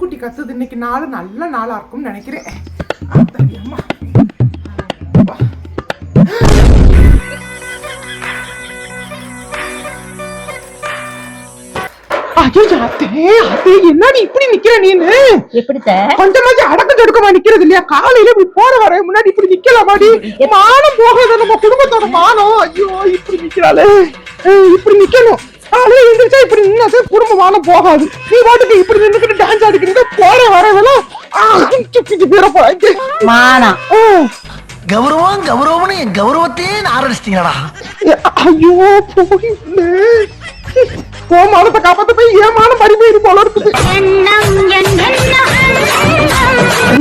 நாய்க்குட்டி கத்துது. இன்னைக்கு நாள் நல்ல நாளா இருக்கும்னு நினைக்கிறேன். அம்மா என்னடி இப்படி நிக்கிற நீனு? கொஞ்சமாச்சு அடக்க ஜடுக்கமா நிக்கிறது இல்லையா? காலையில இப்படி போற வர முன்னாடி இப்படி நிக்கலாமாடி? மானம் போகாத நம்ம குடும்பத்தோட மானம். ஐயோ இப்படி நிக்கிறாளே, இப்படி நிக்கணும். காலையில எந்திரிச்சா இப்படி நின்னா குடும்ப மானம் போகாது. நீ பாட்டுக்கு இப்படி நின்னுக்கிட்டு டான்ஸ் ஆடிக்கிட்டு போற வரவெல்லாம் பேர போறாங்க மானம். கௌரவம் கௌரவம்னு என் கௌரவத்தையே ஆரம்பிச்சிட்டீங்களா? ஐயோ மானத்தை காப்பாத்த போய் ஏமானம் பறிபோயிரு போல இருக்குது.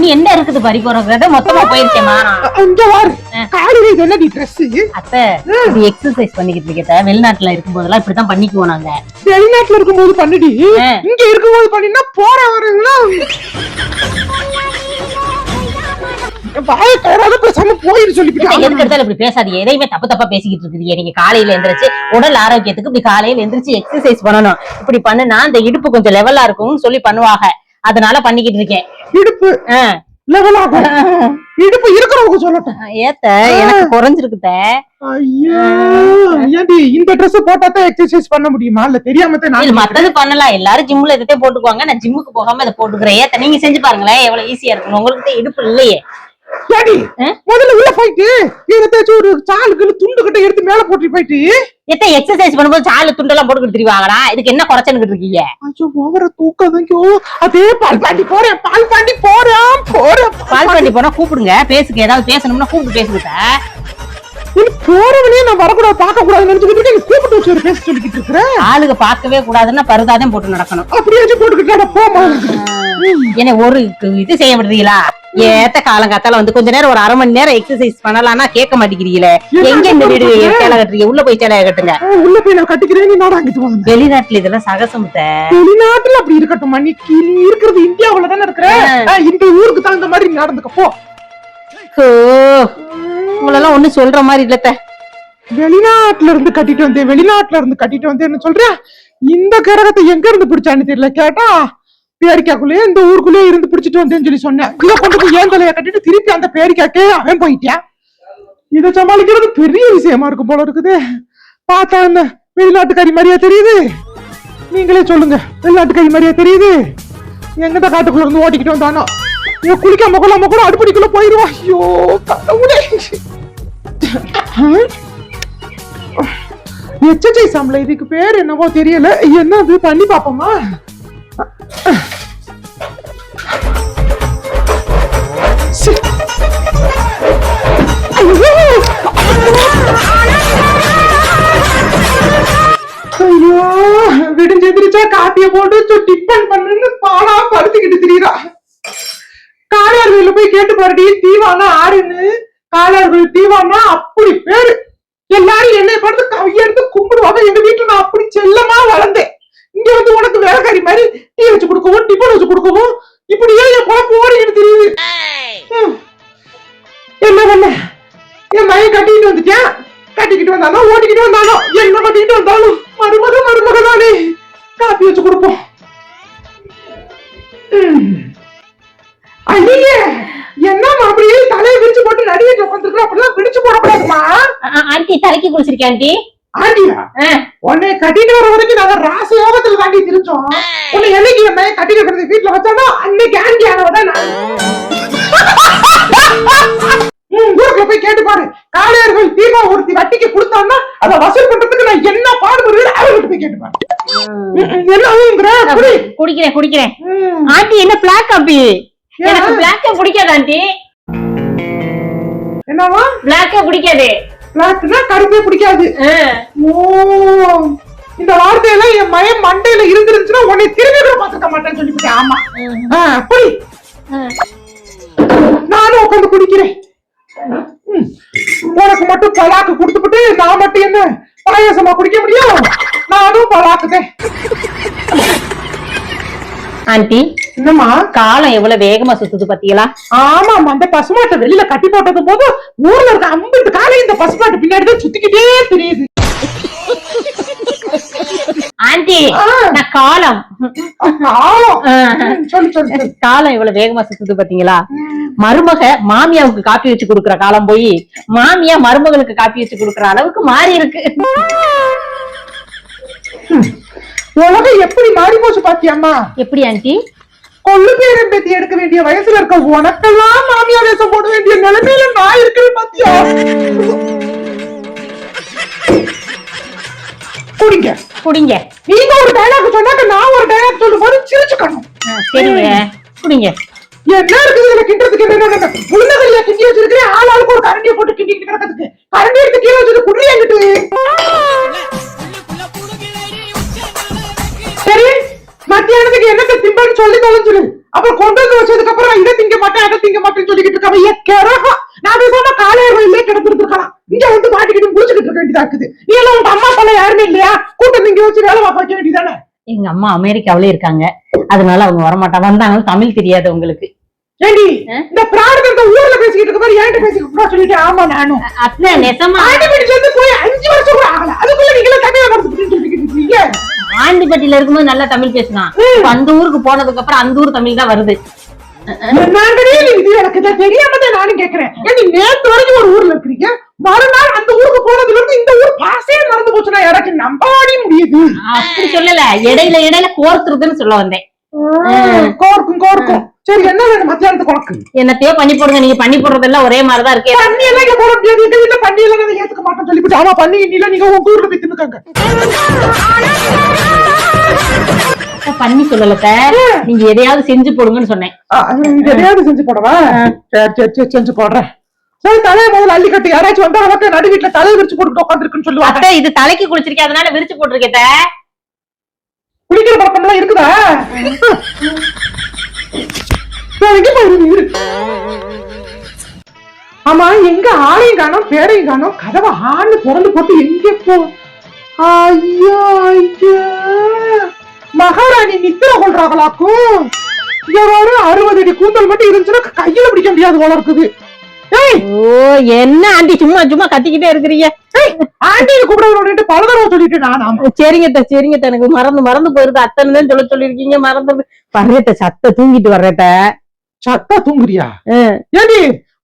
நீ என்ன இருக்குது பறி போறத மொத்தமா போயிருக்கேன் மானம். அங்க வாரு காலையில இது என்னடி ட்ரெஸ்? அத்தை இது எக்ஸசைஸ் பண்ணிக்கிட்டு இருக்கேன். வெளிநாட்டுல இருக்கும் போதெல்லாம் இப்படித்தான் பண்ணிக்குவோம் நாங்க. வெளிநாட்டுல இருக்கும் போது பண்ணிடி, இங்க இருக்கும் போது பண்ணினா போற வரீங்களா? இப்படி பேசாதீங்க. எதையுமே தப்பு தப்பா பேசிக்கிட்டு இருக்கீங்க. நீங்க காலையில எந்திரிச்சு உடல் ஆரோக்கியத்துக்கு இப்படி காலையில எந்திரிச்சு எக்ஸசைஸ் பண்ணணும். இப்படி பண்ணுனா அந்த இடுப்பு கொஞ்சம் லெவலா இருக்கும்னு சொல்லி பண்ணுவாங்க. அதனால பண்ணிக்கிட்டு இருக்கேன். இடுப்பு லெவலாக இடுப்பு இருக்கிறவங்க சொல்லட்டும். ஏத்த எனக்கு குறைஞ்சிருக்குத. ஐயோ ஏன்டி இந்த Dress போட்டாதான் எக்ஸசைஸ் பண்ண முடியுமா? இல்ல தெரியாம தான் மத்தது பண்ணலாம். எல்லாரும் ஜிம்ல இதே போட்டுக்குவாங்க. நான் ஜிம்முக்கு போகாம இதை போட்டுக்கிறேன். ஏத்த நீங்க செஞ்சு பாருங்களேன் எவ்வளவு ஈஸியா இருக்கும். உங்களுக்கு இடுப்பு இல்லையே. முதல்ல உள்ள போயிட்டு ஏதாச்சும் ஒரு சாலுக்கு துண்டு கிட்ட எடுத்து மேல போட்டு போயிட்டு எத்த எக்ஸசைஸ் பண்ணும்போது சாலு துண்டெல்லாம் போட்டு கொடுத்துருவாங்களா? இதுக்கு என்ன குறைச்சுன்னு இருக்கீங்க? ஐயோ ஓவர தூக்காதோ. அதே பால் பாண்டி போறேன் பால் பாண்டி போனா கூப்பிடுங்க. பேசுங்க. ஏதாவது பேசணும்னா கூப்பிட்டு பேசுங்க. போறவனே நான் வரக்கூடாது பார்க்க கூடாதுன்னு நினைச்சுக்கிட்டு கூப்பிட்டு வச்சு பேச சொல்லிக்கிட்டு இருக்கிறேன். ஆளுங்க பார்க்கவே கூடாதுன்னா பருதாதான் போட்டு நடக்கணும். அப்படியாச்சும் போட்டுக்கிட்டு போமா. என்ன ஒரு இது செய்ய விடுறீங்களா? ஏத்த காலங்காத்தால வந்து கொஞ்ச நேரம் ஒரு அரை மணி நேரம் எக்ஸசைஸ் பண்ணலாம்னா கேட்க மாட்டேங்கிறீங்களே. எங்க இந்த வீடு சேலை கட்டுறீங்க? உள்ள போய் சேலைய கட்டுங்க. உள்ள போய் நான் கட்டிக்கிறேன். நீ நாடாங்கிட்டு வாங்க. வெளிநாட்டுல இதெல்லாம் சகசம். வெளிநாட்டுல அப்படி இருக்கட்டும். நீ இருக்கிறது இந்தியாவுல தானே இருக்கிற. இந்த ஊருக்கு தகுந்த மாதிரி நடந்துக்கப்போ. உங்களெல்லாம் ஒண்ணு சொல்ற மாதிரி இல்லத்த. வெளிநாட்டுல இருந்து கட்டிட்டு வந்தேன்னு சொல்றேன். இந்த கிரகத்தை எங்க இருந்து பிடிச்சான்னு தெரியல. கேட்டா பேரிக்காக்குள்ளே இந்த ஊருக்குள்ளே இருந்து பிடிச்சிட்டு வந்தேன்னு சொல்லி சொன்னேன். இதை கொண்டு போய் ஏன் தலைய கட்டிட்டு திருப்பி அந்த பேரிக்காக்கே அவன் போயிட்டான். இதை சமாளிக்கிறது பெரிய விஷயமா இருக்கும் போல இருக்குது. பார்த்தா என்ன வெளிநாட்டுக்காரி மாதிரியா தெரியுது? நீங்களே சொல்லுங்க. வெளிநாட்டுக்காரி மாதிரியா தெரியுது? எங்கிட்ட காட்டுக்குள்ள இருந்து ஓட்டிக்கிட்டு வந்தானோ குளிக்காம கொள்ளாம கூட அடுப்படிக்குள்ள போயிருவா. ஐயோ கடவுளே. எக்ஸசைஸ் ஆம்ல. இதுக்கு பேர் என்னவோ தெரியல. என்னது பண்ணி பாப்போமா? ஐயோ விடிஞ்செந்திரிச்சா காப்பிய போட்டு டிஃபன் பண்ணுன்னு பாலா படுத்துக்கிட்டு திரியறா. காளையார்கோயில போய் கேட்டு பாருடி. தீவானா ஆறுன்னு. காளையார்கோயில் தீவானா அப்படி பேரு. எல்லாரும் என்னை பார்த்து கையெடுத்து கும்பிடுவாங்க. எங்க வீட்டுல நான் அப்படி செல்லமா வளர்ந்தேன். இங்க வந்து உனக்கு வேலைக்காரி மாதிரி டீ வச்சு கொடுக்கவும் டிஃபன் வச்சு கொடுக்கவும் இப்படியே என் குழப்பம் ஓடிக்கிட்டு தெரியுது. என்ன பண்ண என் மையம் கட்டிக்கிட்டு வந்துட்டேன். கட்டிக்கிட்டு வந்தாலும் ஓடிக்கிட்டு வந்தாலும் என்ன கட்டிக்கிட்டு வந்தாலும் மருமக தானே. காப்பி வச்சு கொடுப்போம். ஐயே என்னமா அப்படியே தலையை விரிச்சு போட்டு நடுவே உட்காந்துருக்க? அப்படிலாம் விரிச்சு போடக்கூடாதுமா. ஆண்டி தலைக்கு குளிச்சிருக்கேன். ஆண்டி ஆண்டியா உன்னை கட்டிட்டு வர வரைக்கும் நாங்க ராசி யோகத்துல தாண்டி தெரிஞ்சோம். உன்னை என்னைக்கு என்ன கட்டிட்டு இருக்கிறது வீட்டுல வச்சானோ அன்னைக்கு ஆண்டி ஆனவதான் நான். ஊருக்குள்ள போய் கேட்டு பாரு. காளையார்கள் தீபா ஒருத்தி வட்டிக்கு கொடுத்தான்னா அதை வசூல் பண்றதுக்கு நான் என்ன பாடுபடுறேன் அவர்கிட்ட போய் கேட்டு பாரு. என்ன குடிக்கிறேன். ஆண்டி என்ன பிளாக் காபி? எனக்கு பிளாக்கே பிடிக்காது ஆண்டி. என்னவா பிளாக்கே பிடிக்காது? பிளாக்னா கருப்பே பிடிக்காது. ஓ இந்த வார்த்தையெல்லாம் என் மயம் மண்டையில இருந்துருந்துச்சுன்னா உன்னை திரும்பி கூட பாத்துக்க மாட்டேன்னு சொல்லிவிட்டேன். ஆமா அப்படி நானும் உட்காந்து குடிக்கிறேன். உனக்கு மட்டும் பலாக்கு குடுத்துட்டு நான் மட்டும் என்ன பாயாசமா குடிக்க முடியும்? நானும் பலாக்குதேன். ஆண்டி என்னமா காலம் எவ்வளவு வேகமா சுத்துது பாத்தீங்களா? ஆமா அந்த பசுமாட்டை வெளியில கட்டி போட்டது போது ஊர்ல இருக்க 50 காலை இந்த பசுமாட்டு பின்னாடிதான் சுத்திக்கிட்டே தெரியுது. ஆண்டி ஆண்டி ஆ. நான் காலம் ஆழம். ஆ. சொல்லு சொல்லு சொல்லு. காலம் இவ்வளவு வேகமா சுத்துது பாத்தீங்களா? மருமக மாமியாவுக்கு காப்பி வச்சு குடுக்குற காலம் போய் மாமியா மருமகளுக்கு காப்பி வச்சு குடுக்குற அளவுக்கு மாறி இருக்கு. உலகம் எப்படி மாறி போச்சு பாத்தியம்மா? எப்படி ஆண்டி? கொள்ளு பேரன் பேத்தி எடுக்க வேண்டிய வயசுல இருக்க உனக்கெல்லாம் மாமியா வேஷம் போட வேண்டிய நிலைமையில நான் இருக்கிறேன் பாத்தியா? குடிங்க குடிங்க. நீங்க ஒரு டைலாக் சொன்னாக்க நான் ஒரு டைலாக் சொல்லும் போது சிரிச்சுக்கணும். சரிங்க குடிங்க. என்ன இருக்குது இதுல கிண்டறதுக்கு? என்ன உளுந்தகல்ல கிண்டி வச்சிருக்கேன், ஆள் ஆளுக்கு ஒரு கரண்டியை போட்டு கிண்டிட்டு கிடக்கிறதுக்கு. கரண்டி எடுத்து கீழே வச்சுட்டு குடியா எங்கிட்டு? சரி, மத்தியானத்துக்கு என்னத்தை திம்பன்னு சொல்லி தொலைஞ்சிரு. அப்புறம் கொண்டு வந்து வச்சதுக்கு அப்புறம் இதை திங்க மாட்டேன் அதை திங்க மாட்டேன்னு சொல்லிக்கிட்டு இருக்காங்க. கிரகம் நான் பேசாம காலையிலே கிடந்துட்டு இருக்கலாம். இங்க வந்து மாட்டிக்கிட்டு குளிச்சுக்கிட்டு இருக்க வேண்டியதா இருக்குது. நீ எல்லாம் உங்க அம்மா அப்பா யாருமே இல்லையா? கூட்டம் இங்க வச்சு வேலை பார்க்க வைக்க வேண்டியதானே? எங்க அம்மா அமெரிக்காவிலே இருக்காங்க, அதனால அவங்க வரமாட்டாங்க. வந்தாலும் தமிழ் தெரியாது உங்களுக்கு. ஏடி இந்த பிரார்த்தனை ஊர்ல பேசிக்கிட்டு இருக்க மாதிரி என்கிட்ட பேசிக்கிட்டு சொல்லிட்டு ஆமா நானும் அத்தை நெசமா ஆண்டிபட்டில இருந்து போய் 5 வருஷம் கூட ஆகல, அதுக்குள்ள நீங்க தமிழ் நடந்துட்டு சொல்லிக்கிட்டு இருக்கீங்க. ஆண்டிபட்டியில இருக்கும்போது நல்லா தமிழ் பேசினான். இப்ப அந்த ஊருக்கு போனதுக்கு அப்புறம் அந்த ஊர் தமிழ் தான் வருது. நாங்களே இது எனக்கு தெரியாம தான் நானும் கேக்குறேன். ஏன் நீ நேத்து வரைக்கும் ஒரு ஊர்ல இருக்கிறீங்க, மறுநாள் அந்த ஊருக்கு போனதுல இருந்து இந்த ஊர் பாசே மறந்து போச்சுன்னா யாராச்சும் நம்பாடி முடியுது? அப்படி சொல்லல, இடையில இடையில கோர்த்துருதுன்னு சொல்ல வந்தேன். கோர்க்கும் கோர்க்கும். சரி, என்ன வேணும் மத்தியானத்துக்கு உனக்கு? என்னத்தையோ பண்ணி போடுங்க, நீங்க பண்ணி போடுறதெல்லாம் ஒரே மாதிரிதான் இருக்கு. பண்ணி எல்லாம் இங்க போட முடியாது, எங்க வீட்டுல பண்ணி எல்லாம் நான் ஏத்துக்க மாட்டேன் சொல்லிவிட்டு ஆமா பண்ணி இல்ல நீங்க உங்க ஊர்ல போய் தின்னுக்காங்க. பண்ணி சொல்லலத்த, நீங்க எதையாவது செஞ்சு போடுங்கன்னு சொன்னேன். எதையாவது செஞ்சு போடவா? சரி சரி சரி செஞ்சு போடுறேன். சரி, தலையை முதல்ல அள்ளி கட்டு. யாராச்சும் வந்தா நமக்கு நடு வீட்டுல தலையை விரிச்சு போட்டு உட்காந்துருக்குன்னு சொல்லுவாங்க. அத்தை இது தலைக்கு குளிச்சிருக்கேன், அதனால விரிச்சு போட்டிருக்கேத்த. குளிக்கிற பழக்கம் எல்லாம் இருக்குதா? எங்க போயிருந்தீங்க? ஆமா, எங்க ஆளையும் காணோம் பேரையும் காணோம். கதவை ஆண்டு திறந்து போட்டு எங்க போ? ஐயா ஐயா, மகாராணி நித்திர கொள்றாங்களாக்கும். இங்க வர 60 அடி கூந்தல் மட்டும் இருந்துச்சுன்னா கையில பிடிக்க முடியாது போல இருக்குது. ஓ என்ன ஆண்டி சும்மா சும்மா கத்திக்கிட்டே இருக்கிறீங்க? ஆண்டியை கூப்பிட பல தடவை சொல்லிட்டு நான். சரிங்கத்த சரிங்கத்த, எனக்கு மறந்து போயிருது. அத்தனை தான் சொல்லிருக்கீங்க, மறந்து வர்றேத்த. சத்த தூங்கிட்டு வர்றேத்த. சத்தா தூங்குறியா? ஏடி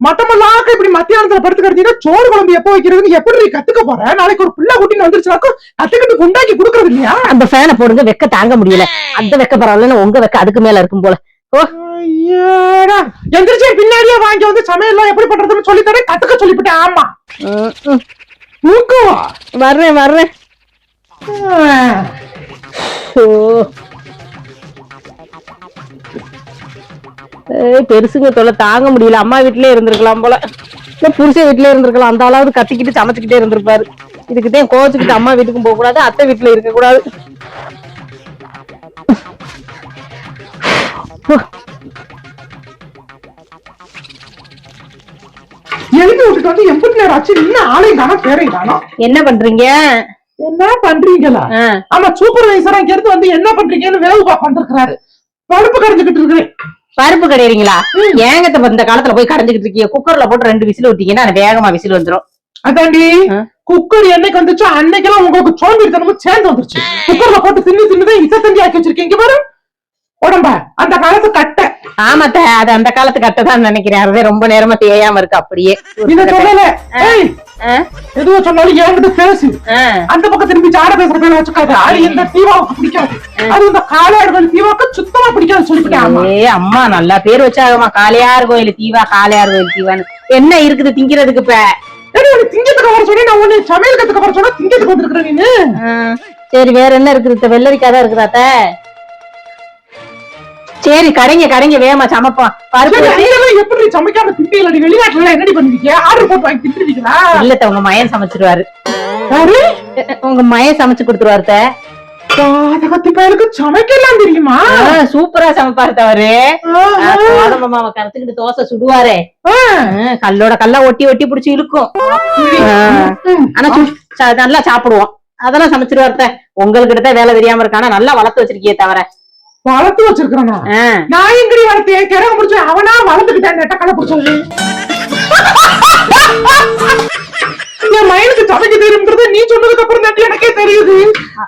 மட்டமெல்லாம் இப்படி மத்தியானத்துல படுத்து கிடந்தீங்கன்னா சோறு குழம்பு எப்ப வைக்கிறதுன்னு எப்படி கத்துக்க போற? நாளைக்கு ஒரு புள்ள குட்டின்னு வந்துருச்சுனாக்கும் கத்துக்கிட்டு குண்டாக்கி குடுக்கறது இல்லையா? அந்த ஃபேனை போடுங்க, வெக்க தாங்க முடியல. அந்த வெக்க பரவாயில்ல, உங்க வெக்க அதுக்கு மேல இருக்கும் போல. எந்திரிச்சு பின்னாடியே வாங்கி வந்து சமையல் எப்படி பண்றதுன்னு சொல்லி தரேன், கத்துக்க சொல்லிவிட்டேன். ஆமா வர்றேன். பெருசுங்க தொலை தாங்க முடியல. அம்மா வீட்லயே இருந்திருக்கலாம் போல, புருஷன் வீட்லயே இருந்திருக்கலாம். அந்த அளவுக்கு கத்திக்கிட்டு சமைச்சுக்கிட்டே இருந்திருப்பாரு. இதுக்குதான் கோச்சுக்கிட்டு அம்மா வீட்டுக்கும் போக கூடாது, அத்தை வீட்டுல இருக்க கூடாது. எழுதி விட்டுட்டு வந்து 80 நேரம் ஆச்சு, இன்னும் ஆளையும் காணோம் பேரையும் காணோம். என்ன பண்றீங்க? என்ன பண்றீங்களா? ஆமா, சூப்பர்வைசரா இங்க இருந்து வந்து என்ன பண்றீங்கன்னு வேவு பார்க்க வந்திருக்கிறாரு. பருப்பு கடைஞ்சுக்கிட்டு இருக்கிறேன். பருப்பு கடையிறீங்களா? ஏங்கத்த இந்த காலத்துல போய் கடைஞ்சுக்கிட்டு இருக்கீங்க? குக்கர்ல போட்டு 2 விசில் விட்டீங்கன்னா வேகமா விசில் வந்துடும். அதாண்டி குக்கர் என்னைக்கு வந்துச்சோ அன்னைக்கெல்லாம் உங்களுக்கு சோம்பேறித்தனமும் சேர்ந்து வந்துருச்சு. குக்கர்ல போட்டு தின்னுதான் இசை தண்டி ஆக்கி வச்சிருக்கீங்க பாரு உடம்ப. அந்த காலத்து கட்டை. ஆமாத்த, அது அந்த காலத்து கட்டை தான் நினைக்கிறேன். அதுவே ரொம்ப நேரமா தேயாம இருக்கு. அப்படியே இத சொல்லல, எதுவும் சொன்னாலும் என்கிட்ட பேசு. அந்த பக்கம் திரும்பி சாட பேசுற பேர வச்சுக்காது. அது இந்த தீவாவுக்கு பிடிக்காது, அது இந்த காளையார் தீவாவுக்கு சுத்தமா பிடிக்காது சொல்லிவிட்டேன். அம்மா நல்லா பேர் வச்சாகமா, காளையார் கோயில் தீவா, காளையார் கோயில் தீவான்னு. என்ன இருக்குது திங்கிறதுக்கு? இப்ப திங்கத்துக்கு வர சொல்லி நான் ஒண்ணு சமையல் கத்துக்க வர சொன்னா திங்கத்துக்கு வந்திருக்கிறேன் நீனு. சரி, வேற என்ன இருக்குது? வெள்ளரிக்காய் தான் இருக்குதாத்த. சரி, கடைங்க வேகமா சமைப்போம். எப்படி சமைக்காம திண்டீங்களா? வெளிநாட்டுல என்னடி பண்ணுவீங்க? ஆர்டர் போட்டு வாங்கி திண்டுவீங்களா? இல்ல, உங்க மயன் சமைச்சிருவாரு. உங்க மயன் சமைச்சு கொடுத்துருவாரு. சமைக்கலாம் தெரியுமா? சூப்பரா சமைப்பாரு அவரு. மாமா கரைச்சுக்கிட்டு தோசை சுடுவாரு. கல்லோட கல்லா ஒட்டி ஒட்டி புடிச்சு இழுக்கும். ஆனா நல்லா சாப்பிடுவோம். அதெல்லாம் சமைச்சிருவாரு. உங்களுக்கு தான் வேலை தெரியாம இருக்கானா? நல்லா வளர்த்து வச்சிருக்கியே தவிர. வளர்த்து வச்சிருக்கானா? நான் எங்கடி வளர்த்தேன்? கிழங்கு முடிச்சு அவனா வளர்ந்துக்கிட்டேன். நெட்டக்கலை பிடிச்சது என் பையனுக்கு சமைக்க தெரியும்ன்றது நீ சொன்னதுக்கு அப்புறம் தான் எனக்கே தெரியுது.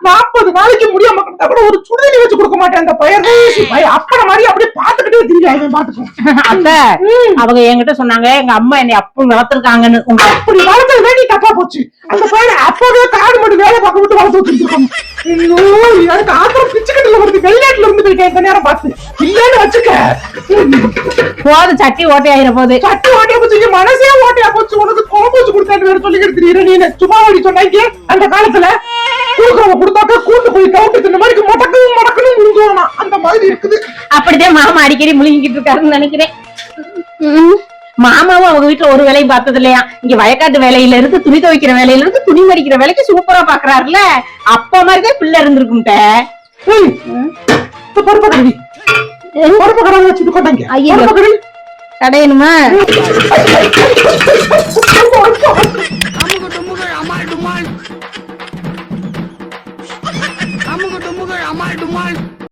40 நாளைக்கு முடியாம கிடந்தா கூட ஒரு சுடுதண்ணி வச்சு கொடுக்க மாட்டேன் அந்த பையன். அப்பட மாதிரி அப்படியே பாத்துக்கிட்டே தெரியாது பாத்துக்கோ. அத்தை அவங்க என்கிட்ட சொன்னாங்க எங்க அம்மா என்னை அப்படி வளர்த்திருக்காங்கன்னு. உங்க அப்படி வளர்த்தது வேண்டி தப்பா போச்சு. அந்த பையனை அப்பவே காடு மட்டும் வேலை பார்க்க விட்டு வளர்த்து வச்சிருக்கோம். ஐயோ எனக்கு ஆத்திரம் பிச்சுக்கட்டுல வருது. வெளிநாட்டுல இருந்து போயிட்டேன் இந்த நேரம் பார்த்து. இல்லன்னு வச்சுக்க போது சட்டி ஓட்டையாயிர போது. சட்டி ஓட்டையா போச்சு, மனசே ஓட்டையா போச்சு. உனக்கு குழம்பு வச்சு கொடுத்தான்னு வேற சொல்லி எடுத்துறீங்க. நீ சும்மா ஓடி சொன்னாங்க அந்த காலத்துல கூட்டுறவங்க கொடுத்தாக்க கூட்டு போய் கவுட்டு இந்த மாதிரி மடக்கணும் மடக்கணும் முழுங்கணும். அந்த மாதிரி இருக்குது. அப்படிதான் மாமா அடிக்கடி முழுங்கிட்டு இருக்காருன்னு நினைக்கிறேன். மாமாவும் அவங்க வீட்டுல ஒரு வேலையும் பார்த்தது இல்லையா. இங்க வயக்காட்டு வேலையில இருந்து துணி துவைக்கிற வேலையில இருந்து துணி மடிக்கிற வேலைக்கு சூப்பரா பாக்குறாருல. அப்பா மாதிரிதான் பிள்ளை இருந்திருக்கும். பருப்பு கழுவி பருப்பு கடை வச்சுட்டு கொண்டாங்க. கடையணுமா? அமுக டுமுக அமால் டுமால்